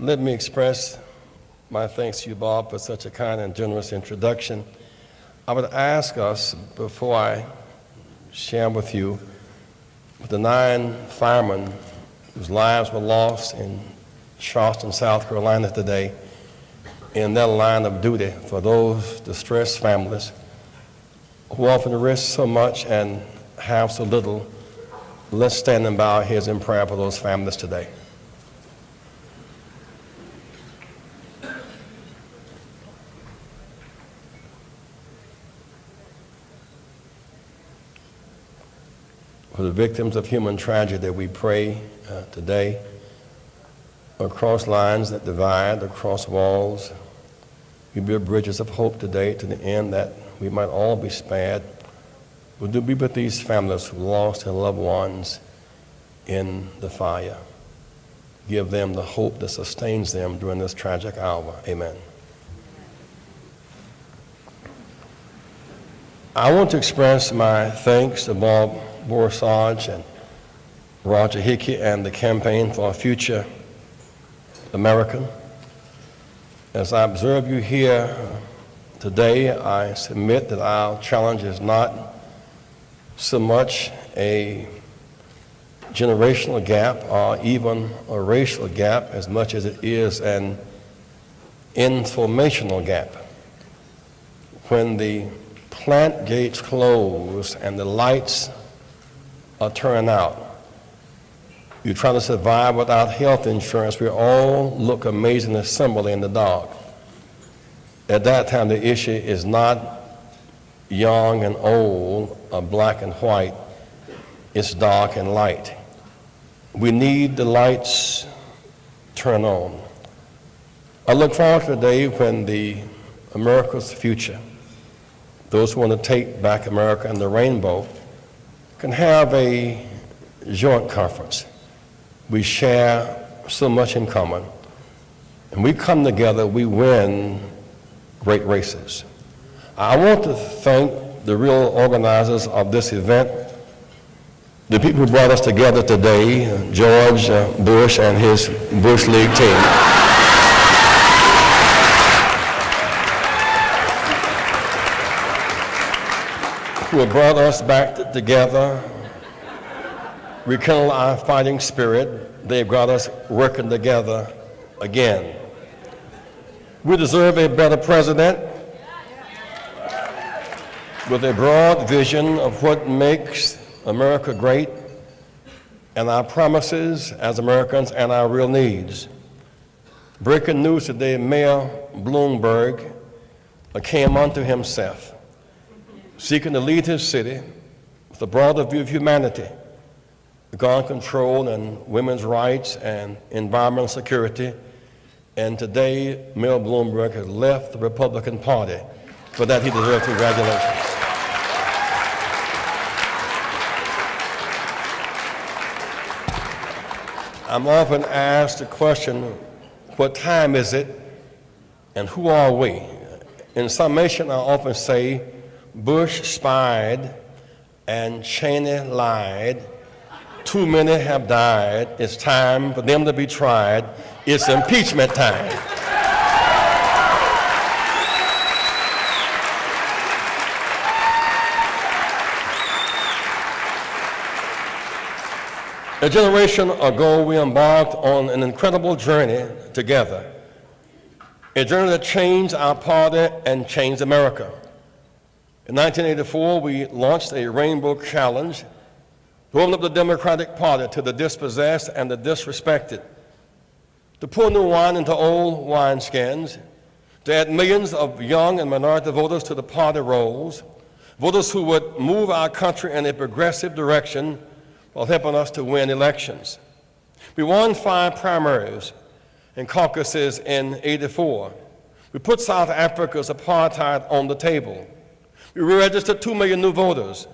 Let me express my thanks to you, Bob, for such a kind and generous introduction. I would ask us, before I share with you the 9 firemen whose lives were lost in Charleston, South Carolina today, in their line of duty for those distressed families who often risk so much and have so little. Let's stand and bow our heads in prayer for those families today. For the victims of human tragedy, we pray today across lines that divide, across walls. We build bridges of hope today to the end that we might all be spared. Would you be with these families who lost their loved ones in the fire? Give them the hope that sustains them during this tragic hour. Amen. I want to express my thanks to Bob Borsage and Roger Hickey and the Campaign for a Future American. As I observe you here today, I submit that our challenge is not so much a generational gap or even a racial gap as much as it is an informational gap. When the plant gates close and the lights are turned out, you try to survive without health insurance. We all look amazingly similar in the dark. At that time, the issue is not young and old, or black and white. It's dark and light. We need the lights turned on. I look forward to the day when the America's future, those who want to take back America and the rainbow, can have a joint conference. We share so much in common. And we come together, we win great races. I want to thank the real organizers of this event, the people who brought us together today, George Bush and his Bush League team. Who have brought us back together, rekindle our fighting spirit. They've got us working together again. We deserve a better president with a broad vision of what makes America great and our promises as Americans and our real needs. Breaking news today, Mayor Bloomberg came unto himself, seeking to lead his city with a broader view of humanity, gun control and women's rights and environmental security. And today, Mayor Bloomberg has left the Republican Party. For that, he deserves congratulations. I'm often asked the question, what time is it and who are we? In summation, I often say, Bush spied and Cheney lied. Too many have died. It's time for them to be tried. It's impeachment time. A generation ago, we embarked on an incredible journey together, a journey that changed our party and changed America. In 1984, we launched a Rainbow Challenge to open up the Democratic Party to the dispossessed and the disrespected, to pour new wine into old wineskins, to add millions of young and minority voters to the party rolls, voters who would move our country in a progressive direction while helping us to win elections. We won 5 primaries and caucuses in '84. We put South Africa's apartheid on the table. We registered 2 million new voters.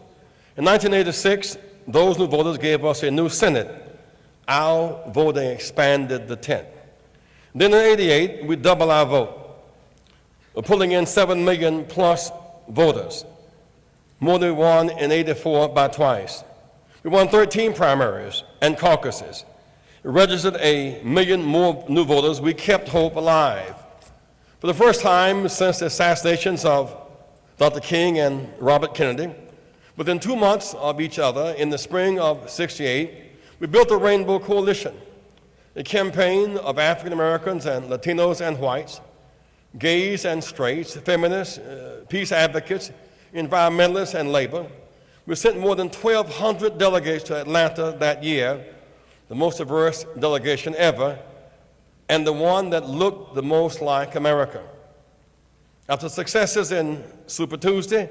In 1986, those new voters gave us a new Senate. Our voting expanded the tent. Then in '88, we doubled our vote. We're pulling in 7 million plus voters, more than we won in '84 by twice. We won 13 primaries and caucuses. registered 1 million more new voters, we kept hope alive. For the first time since the assassinations of Dr. King and Robert Kennedy, within 2 months of each other, in the spring of '68, we built the Rainbow Coalition, a campaign of African Americans and Latinos and whites, gays and straights, feminists, peace advocates, environmentalists, and labor. We sent more than 1,200 delegates to Atlanta that year, the most diverse delegation ever, and the one that looked the most like America. After successes in Super Tuesday,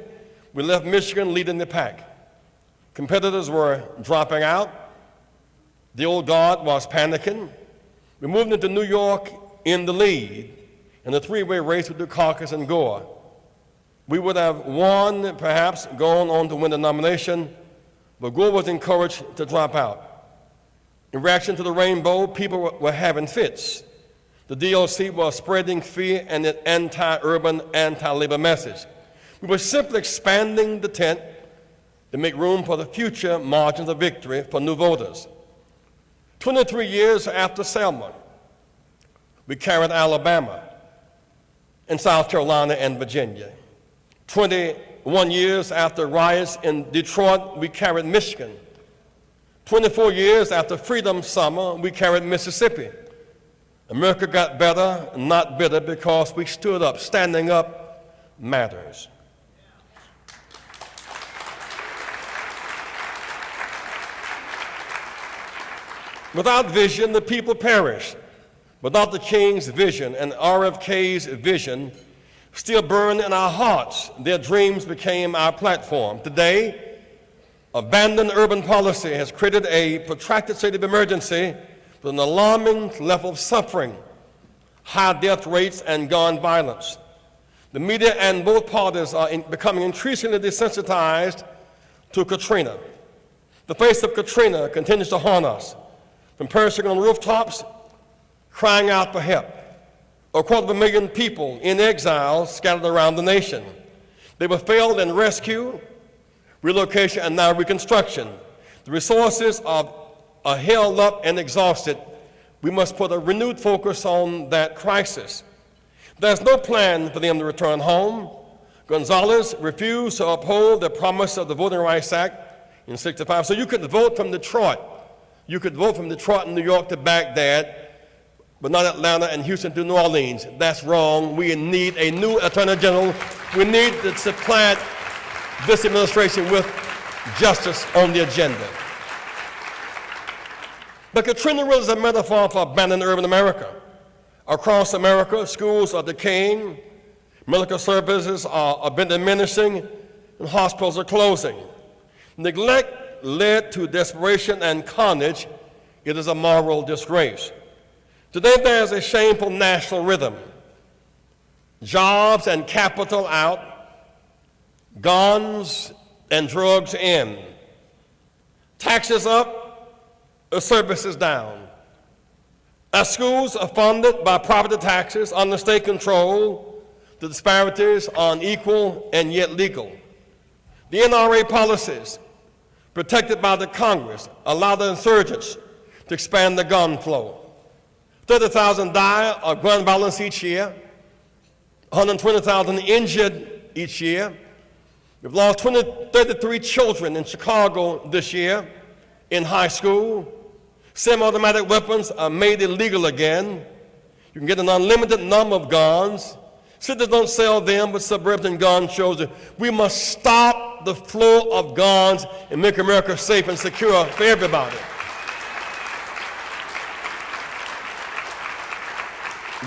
we left Michigan leading the pack. Competitors were dropping out. The old guard was panicking. We moved into New York in the lead in the three-way race with Dukakis and Gore. We would have won, perhaps, gone on to win the nomination, but Gore was encouraged to drop out. In reaction to the rainbow, people were having fits. The DOC was spreading fear and an anti-urban, anti-labor message. We were simply expanding the tent to make room for the future margins of victory for new voters. 23 years after Selma, we carried Alabama and South Carolina and Virginia. 21 years after riots in Detroit, we carried Michigan. 24 years after Freedom Summer, we carried Mississippi. America got better, not bitter, because we stood up. Standing up matters. Without vision, the people perish. Without the King's vision and RFK's vision still burn in our hearts, their dreams became our platform. Today, abandoned urban policy has created a protracted state of emergency with an alarming level of suffering, high death rates, and gun violence. The media and both parties are becoming increasingly desensitized to Katrina. The face of Katrina continues to haunt us, from perishing on rooftops, crying out for help. 250,000 people in exile scattered around the nation. They were failed in rescue, relocation, and now reconstruction. The resources are held up and exhausted. We must put a renewed focus on that crisis. There's no plan for them to return home. Gonzalez refused to uphold the promise of the Voting Rights Act in '65. So you could vote from Detroit. You could vote from Detroit and New York to Baghdad, but not Atlanta and Houston to New Orleans. That's wrong. We need a new Attorney General. We need to supplant this administration with justice on the agenda. But Katrina really is a metaphor for abandoned urban America. Across America, schools are decaying, medical services are diminishing, and hospitals are closing. Neglect led to desperation and carnage. It is a moral disgrace. Today there is a shameful national rhythm. Jobs and capital out, guns and drugs in. Taxes up, services down. Our schools are funded by property taxes under state control. The disparities are unequal and yet legal. The NRA policies, protected by the Congress, allow the insurgents to expand the gun flow. 30,000 die of gun violence each year, 120,000 injured each year. We've lost 33 children in Chicago this year in high school. Semi-automatic weapons are made illegal again. You can get an unlimited number of guns. Cities don't sell them, but suburban gun shows that we must stop the flow of guns and make America safe and secure for everybody.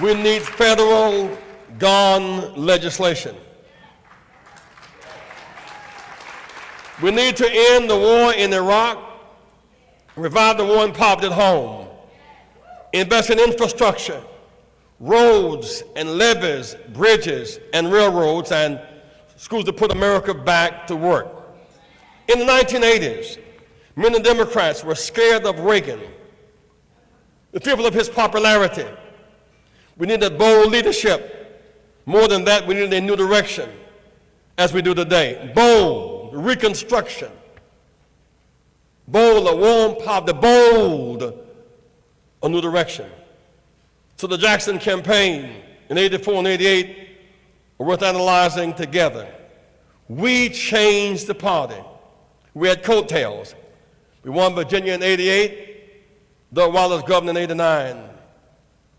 We need federal gun legislation. We need to end the war in Iraq, revive the war in poverty at home, invest in infrastructure, roads and levees, bridges and railroads, and schools to put America back to work. In the 1980s, many Democrats were scared of Reagan, fearful of his popularity. We needed bold leadership. More than that, we needed a new direction, as we do today. Bold reconstruction. Bold, a warm poverty, bold a new direction. So the Jackson campaign in 84 and 88 are worth analyzing together. We changed the party. We had coattails. We won Virginia in 88, Doug Wallace governor in 89.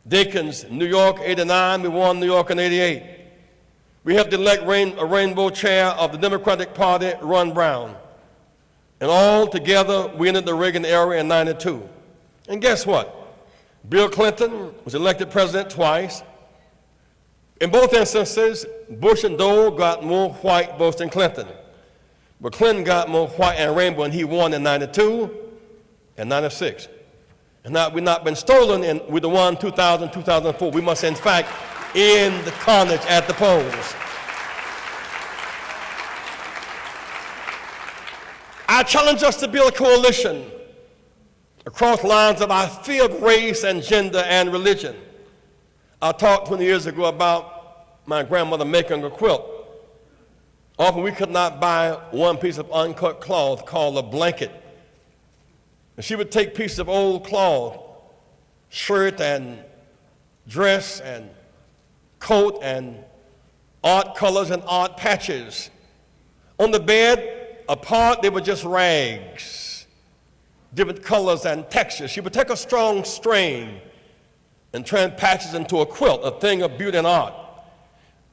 Dickens, New York, 89, we won New York in 88. We helped elect a rainbow chair of the Democratic Party, Ron Brown. And all together, we ended the Reagan era in 92. And guess what? Bill Clinton was elected president twice. In both instances, Bush and Dole got more white votes than Clinton. But Clinton got more white and rainbow, and he won in 92 and 96. And now we've not been stolen with the one 2000, 2004. We must, in fact, end the carnage at the polls. I challenge us to build a coalition across lines of our fear of race and gender and religion. I talked 20 years ago about my grandmother making a quilt. Often we could not buy one piece of uncut cloth called a blanket. And she would take pieces of old cloth, shirt and dress and coat and odd colors and odd patches. On the bed, apart, they were just rags, different colors and textures. She would take a strong string and turn patches into a quilt, a thing of beauty and art.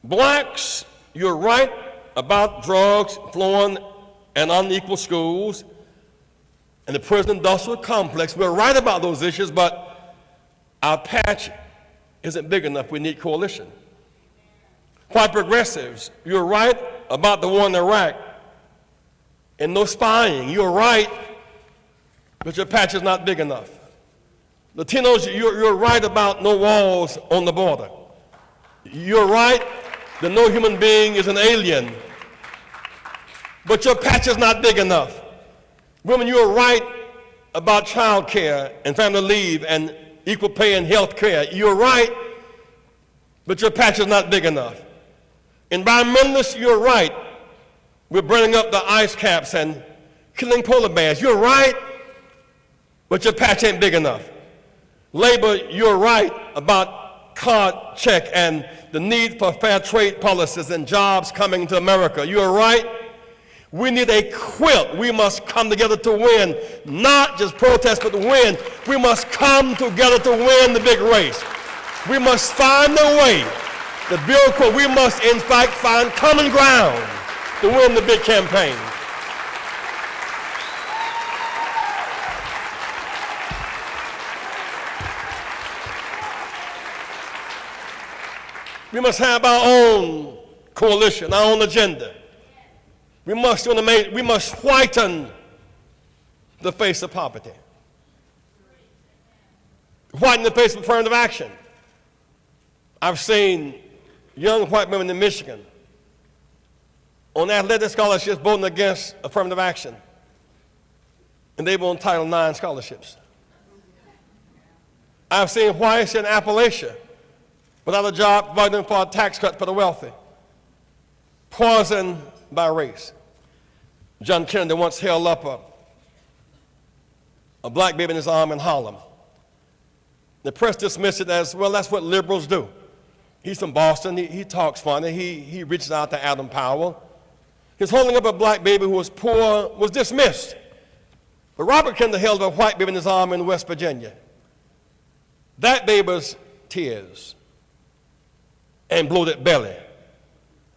Blacks, you're right about drugs flowing and unequal schools and the prison industrial complex. We're right about those issues, but our patch isn't big enough. We need coalition. White progressives, you're right about the war in Iraq and no spying. You're right, but your patch is not big enough. Latinos, you're right about no walls on the border. You're right that no human being is an alien, but your patch is not big enough. Women, you're right about child care and family leave and equal pay and health care. You're right, but your patch is not big enough. Environmentalists, you're right. We're burning up the ice caps and killing polar bears. You're right, but your patch ain't big enough. Labor, you're right about card check and the need for fair trade policies and jobs coming to America. You're right. We need a quilt. We must come together to win, not just protest, but to win. We must come together to win the big race. We must find a way to build a quilt. We must, in fact, find common ground to win the big campaign. We must have our own coalition, our own agenda. We must whiten the face of poverty. Whiten the face of affirmative action. I've seen young white women in Michigan on athletic scholarships voting against affirmative action. And they were on Title IX scholarships. I've seen whites in Appalachia without a job, fighting for a tax cut for the wealthy, poisoned by race. John Kennedy once held up a black baby in his arm in Harlem. The press dismissed it as, well, that's what liberals do. He's from Boston, he talks funny, he reaches out to Adam Powell. His holding up a black baby who was poor was dismissed. But Robert Kennedy held up a white baby in his arm in West Virginia. That baby's tears and bloated belly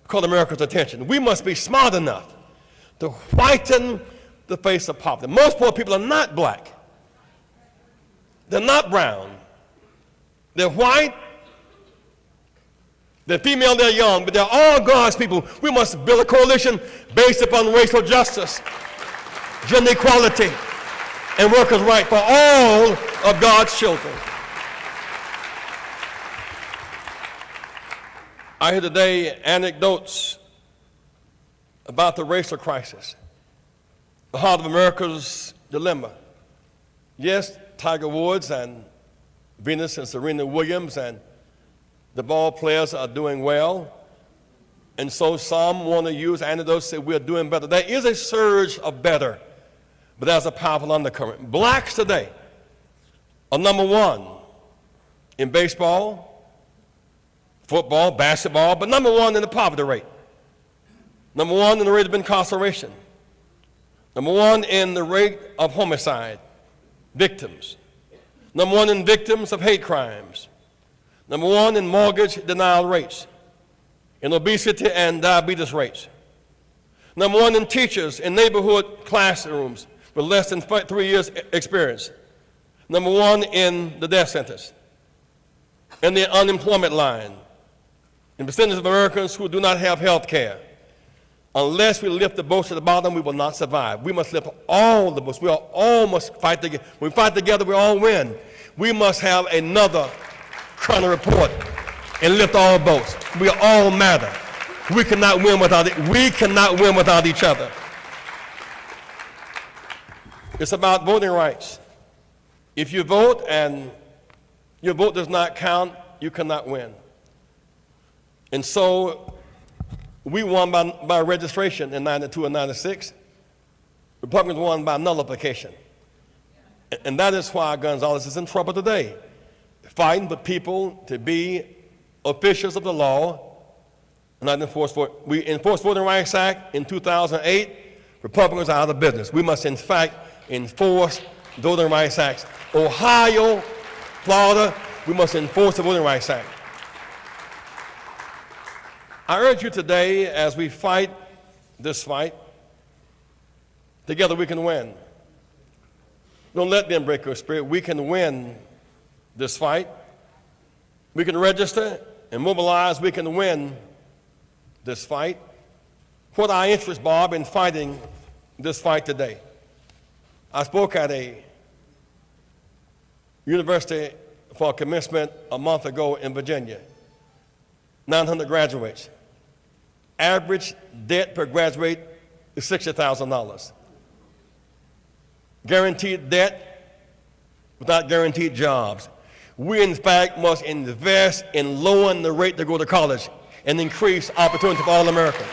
caught America's attention. We must be smart enough to whiten the face of poverty. Most poor people are not black. They're not brown. They're white. They're female, they're young, but they're all God's people. We must build a coalition based upon racial justice, gender equality, and workers' rights for all of God's children. I hear today anecdotes about the racial crisis, the heart of America's dilemma. Yes, Tiger Woods and Venus and Serena Williams and the ball players are doing well, and so some want to use anecdotes to say we're doing better. There is a surge of better, but there's a powerful undercurrent. Blacks today are number one in baseball, football, basketball, but number one in the poverty rate. Number one in the rate of incarceration. Number one in the rate of homicide victims. Number one in victims of hate crimes. Number one in mortgage denial rates, in obesity and diabetes rates. Number one in teachers in neighborhood classrooms with less than 3 years experience. Number one in the death sentence, in the unemployment line, in percentage of Americans who do not have health care. Unless we lift the boats to the bottom, we will not survive. We must lift all the boats. We all must fight together. When we fight together, we all win. We must have another Kerner report and lift all boats. We all matter. We cannot win without it. We cannot win without each other. It's about voting rights. If you vote and your vote does not count, you cannot win. And so we won by registration in 92 and 96. Republicans won by nullification. And that is why Gonzales is in trouble today, fighting for people to be officials of the law and not enforce. We enforced Voting Rights Act in 2008. Republicans are out of business. We must, in fact, enforce the Voting Rights Act. Ohio, Florida, we must enforce the Voting Rights Act. I urge you today, as we fight this fight, together we can win. Don't let them break your spirit. We can win this fight. We can register and mobilize. We can win this fight. What our interest, Bob, in fighting this fight today? I spoke at a university for commencement a month ago in Virginia. 900 graduates. Average debt per graduate is $60,000. Guaranteed debt without guaranteed jobs. We, in fact, must invest in lowering the rate to go to college and increase opportunity for all Americans.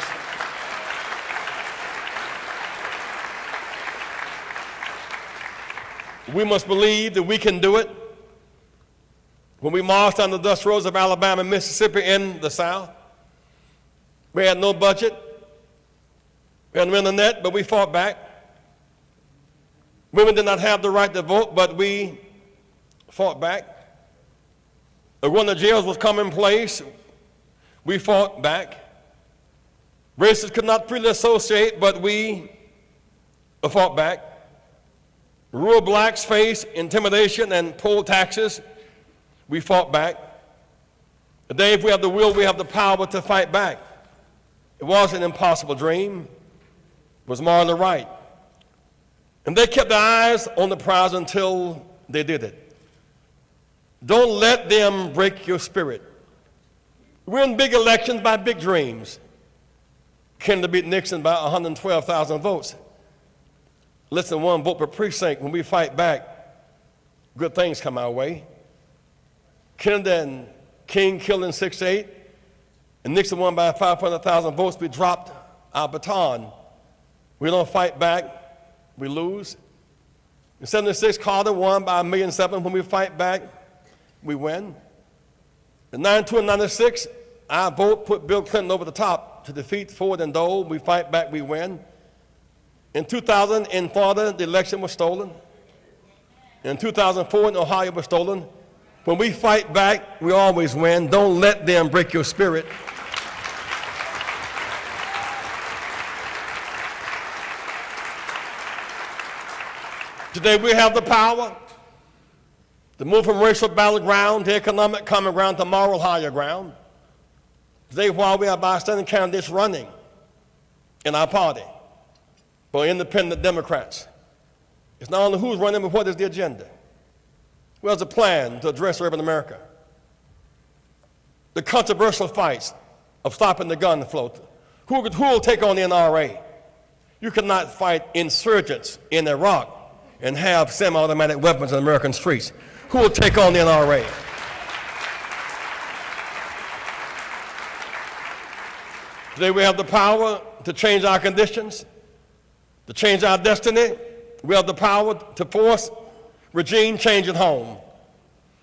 We must believe that we can do it. When we marched on the dust roads of Alabama and Mississippi in the South, we had no budget, we had no internet, but we fought back. Women did not have the right to vote, but we fought back. When the jails was commonplace, we fought back. Racists could not freely associate, but we fought back. Rural blacks faced intimidation and poll taxes. We fought back. Today, if we have the will, we have the power to fight back. It was an impossible dream. It was morally right. And they kept their eyes on the prize until they did it. Don't let them break your spirit. Win big elections by big dreams. Kennedy beat Nixon by 112,000 votes. Less than one vote per precinct. When we fight back, good things come our way. Kennedy and King killed in 68, and Nixon won by 500,000 votes. We dropped our baton. We don't fight back, we lose. In 76, Carter won by 1.7 million. When we fight back, we win. In 92 and 96, our vote put Bill Clinton over the top to defeat Ford and Dole. We fight back, we win. In 2000, in Florida, the election was stolen. In 2004, in Ohio, was stolen. When we fight back, we always win. Don't let them break your spirit. Today we have the power to move from racial battleground to economic common ground to moral higher ground. Today, while we have outstanding candidates running in our party for independent Democrats, it's not only who's running, but what is the agenda? Who has a plan to address urban America? The controversial fights of stopping the gun flow. Who will take on the NRA? You cannot fight insurgents in Iraq and have semi-automatic weapons in American streets. Who will take on the NRA? Today we have the power to change our conditions, to change our destiny. We have the power to force regime change at home.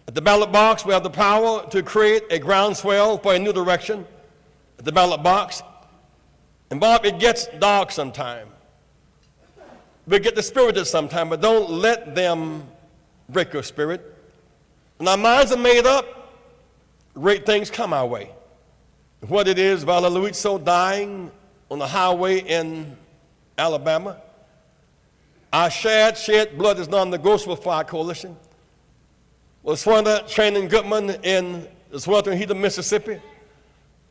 At the ballot box, we have the power to create a groundswell for a new direction at the ballot box. And Bob, it gets dark sometime. We get dispirited sometime, but don't let them break your spirit. When our minds are made up, great things come our way. What it is, Valerie Luizzo dying on the highway in Alabama. Our shed blood is non-negotiable for our coalition. Well, Swanda training Goodman in the Sweltering heat of Mississippi.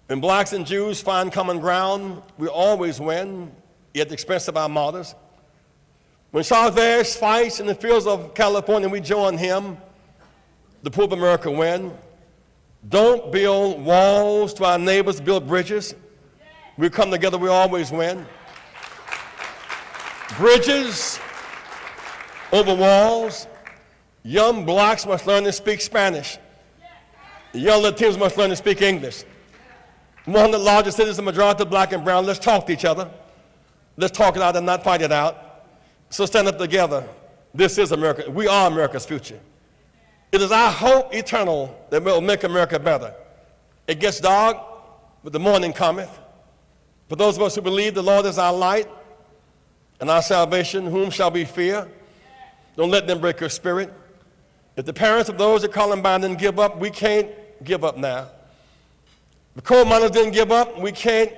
When blacks and Jews find common ground, we always win, at the expense of our martyrs. When Chavez fights in the fields of California, we join him. The poor of America win. Don't build walls to our neighbors, build bridges. We come together, we always win. Bridges over walls. Young blacks must learn to speak Spanish. Young Latinos must learn to speak English. One of the largest cities, the majority of black and brown, let's talk to each other. Let's talk it out and not fight it out. So stand up together. This is America. We are America's future. It is our hope eternal that will make America better. It gets dark, but the morning cometh. For those of us who believe the Lord is our light and our salvation, whom shall we fear? Don't let them break your spirit. If the parents of those at Columbine didn't give up, we can't give up now. The coal miners didn't give up, we can't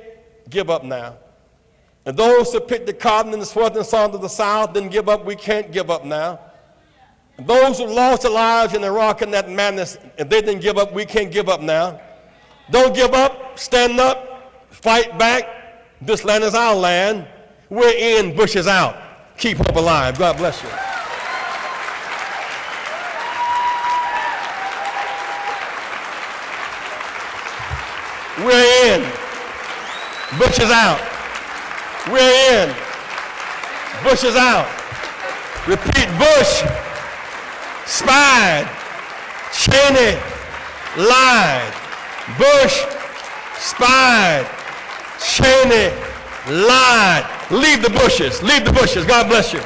give up now. And those who picked the cotton in the Southern Songs of the South didn't give up, we can't give up now. And those who lost their lives in Iraq in that madness, if they didn't give up, we can't give up now. Don't give up, stand up, fight back. This land is our land. We're in, Bush is out. Keep hope alive. God bless you. We're in. Bush is out. We're in. Bush is out. Repeat, Bush spied. Cheney lied. Bush spied. Cheney lied. Leave the bushes. Leave the bushes. God bless you.